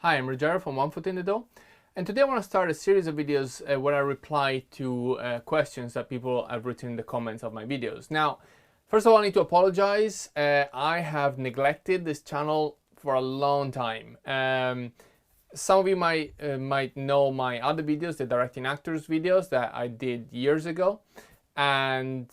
Hi, I'm Ruggero from One Foot in the Door, and today I want to start a series of videos where I reply to questions that people have written in the comments of my videos. Now, first of all, I need to apologize. I have neglected this channel for a long time. Some of you might know my other videos, the directing actors videos that I did years ago, and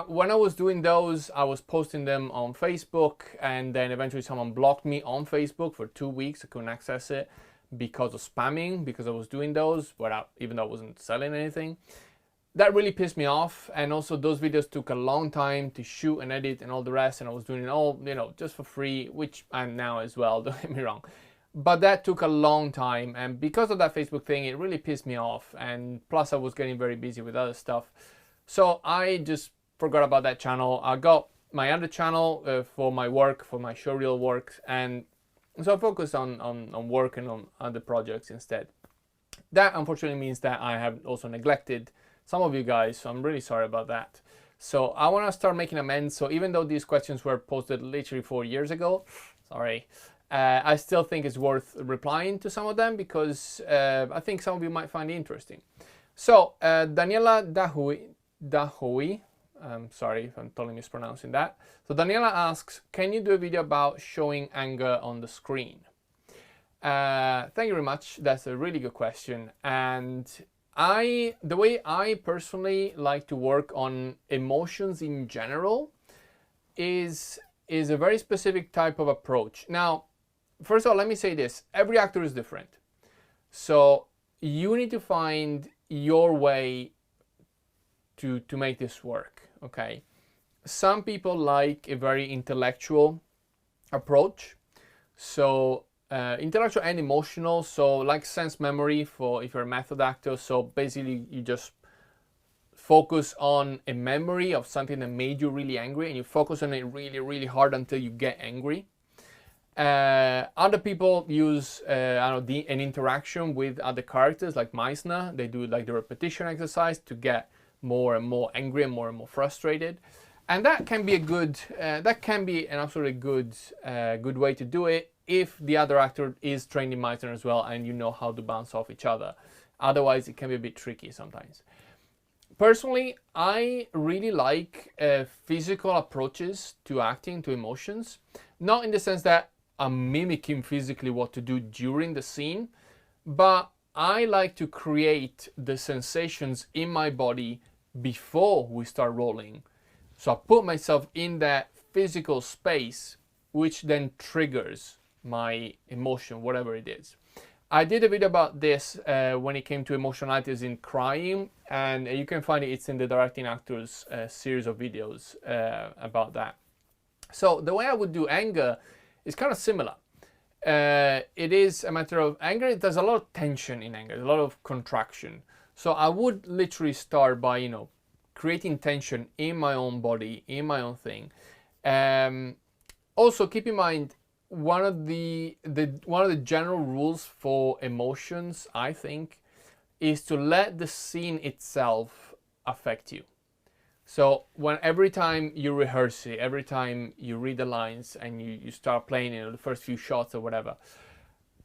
when I was doing those, I was posting them on Facebook, and then eventually someone blocked me on Facebook for 2 weeks. I couldn't access it because of spamming, because I was doing those, even though I wasn't selling anything. That really pissed me off, and also those videos took a long time to shoot and edit and all the rest, and I was doing it all, just for free, which I'm now as well, don't get me wrong. But that took a long time, and because of that Facebook thing, it really pissed me off, and plus I was getting very busy with other stuff. So I just forgot about that channel. I got my other channel for my work, for my showreel work, and so I focused on work and on other projects instead. That unfortunately means that I have also neglected some of you guys, so I'm really sorry about that. So I want to start making amends. So even though these questions were posted literally 4 years ago, sorry, I still think it's worth replying to some of them because I think some of you might find it interesting. So Daniela Dahoui, sorry if I'm totally mispronouncing that. So Daniela asks, can you do a video about showing anger on the screen? Thank you very much. That's a really good question. And the way I personally like to work on emotions in general is a very specific type of approach. Now, first of all, let me say this. Every actor is different. So you need to find your way to make this work, okay? Some people like a very intellectual approach. So intellectual and emotional, so like sense memory for if you're a method actor. So basically you just focus on a memory of something that made you really angry, and you focus on it really, really hard until you get angry. Other people use an interaction with other characters, like Meisner. They do like the repetition exercise to get more and more angry and more frustrated, and that can be an absolutely good way to do it if the other actor is trained in Meisner as well and you know how to bounce off each other. Otherwise, it can be a bit tricky sometimes. Personally, I really like physical approaches to acting, to emotions, not in the sense that I'm mimicking physically what to do during the scene, but I like to create the sensations in my body before we start rolling. So I put myself in that physical space, which then triggers my emotion, whatever it is. I did a video about this when it came to emotionalities in crying, and you can find it's in the Directing Actors series of videos about that. So the way I would do anger is kind of similar. It is a matter of anger. There's a lot of tension in anger, a lot of contraction. So I would literally start by, creating tension in my own body, in my own thing. Also, keep in mind, one of the general rules for emotions, I think, is to let the scene itself affect you. So every time you rehearse it, every time you read the lines and you start playing, the first few shots or whatever,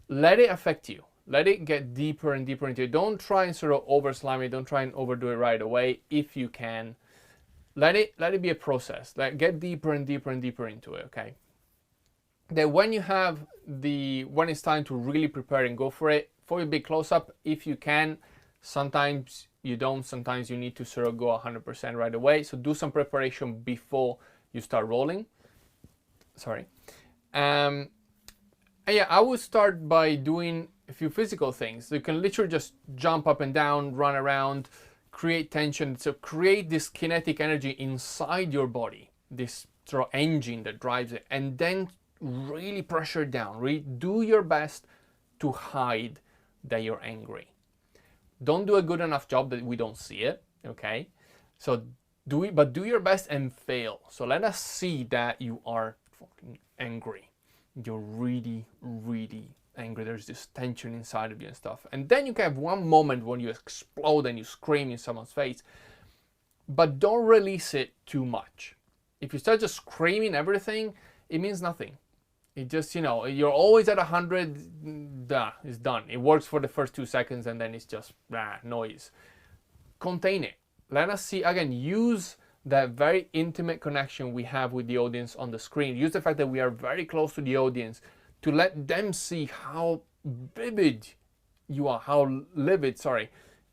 let it affect you. Let it get deeper and deeper into it. Don't try and sort of over-slime it. Don't try and overdo it right away. If you can, let it be a process. Get deeper and deeper and deeper into it, okay? Then when it's time to really prepare and go for it, for your big close-up, if you can, sometimes you don't, sometimes you need to sort of go 100% right away. So do some preparation before you start rolling. Sorry. Yeah, I would start by doing a few physical things. So you can literally just jump up and down, run around, create tension. So create this kinetic energy inside your body, this sort of engine that drives it, and then really pressure down. Really do your best to hide that you're angry. Don't do a good enough job that we don't see it, okay? So do your best and fail. So let us see that you are fucking angry. You're really, really angry. There's this tension inside of you and stuff. And then you can have one moment when you explode and you scream in someone's face, but don't release it too much. If you start just screaming everything, it means nothing. It just, you know, you're always at 100, it's done. It works for the first 2 seconds and then it's just noise. Contain it. Let us see, again, use that very intimate connection we have with the audience on the screen. Use the fact that we are very close to the audience to let them see how vivid you are, how livid,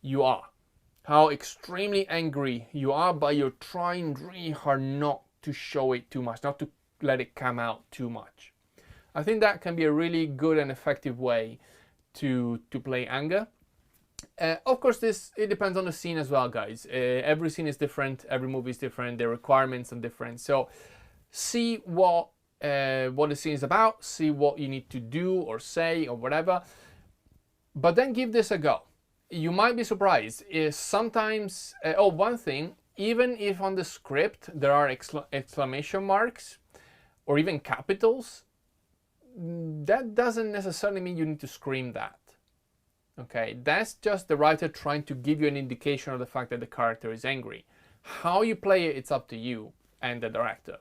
you are, how extremely angry you are, but you're trying really hard not to show it too much, not to let it come out too much. I think that can be a really good and effective way to play anger. Of course, it depends on the scene as well, guys. Every scene is different, every movie is different, the requirements are different. So see what the scene is about, see what you need to do or say or whatever, but then give this a go. You might be surprised. Sometimes, one thing, even if on the script there are exclamation marks or even capitals, that doesn't necessarily mean you need to scream that. Okay, that's just the writer trying to give you an indication of the fact that the character is angry. How you play it, it's up to you and the director.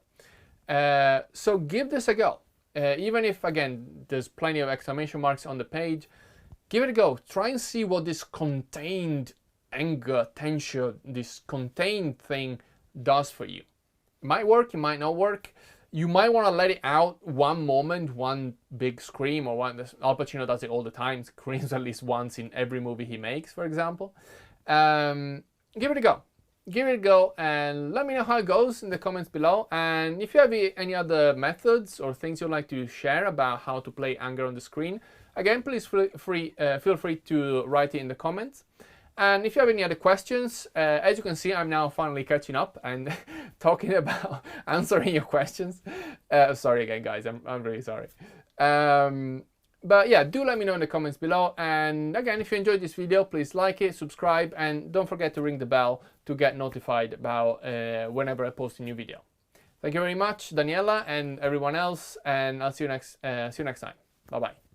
So give this a go. Even if, again, there's plenty of exclamation marks on the page, give it a go. Try and see what this contained anger, tension, this contained thing does for you. It might work, it might not work. You might want to let it out one moment, one big scream, or one. Al Pacino does it all the time. Screams at least once in every movie he makes, for example. Give it a go. Give it a go and let me know how it goes in the comments below. And if you have any other methods or things you'd like to share about how to play anger on the screen, again, please feel free to write it in the comments. And if you have any other questions, as you can see, I'm now finally catching up and talking about answering your questions. Sorry again, guys, I'm really sorry. But yeah, do let me know in the comments below. And again, if you enjoyed this video, please like it, subscribe, and don't forget to ring the bell to get notified about whenever I post a new video. Thank you very much, Daniela and everyone else, and I'll see you next time. Bye-bye.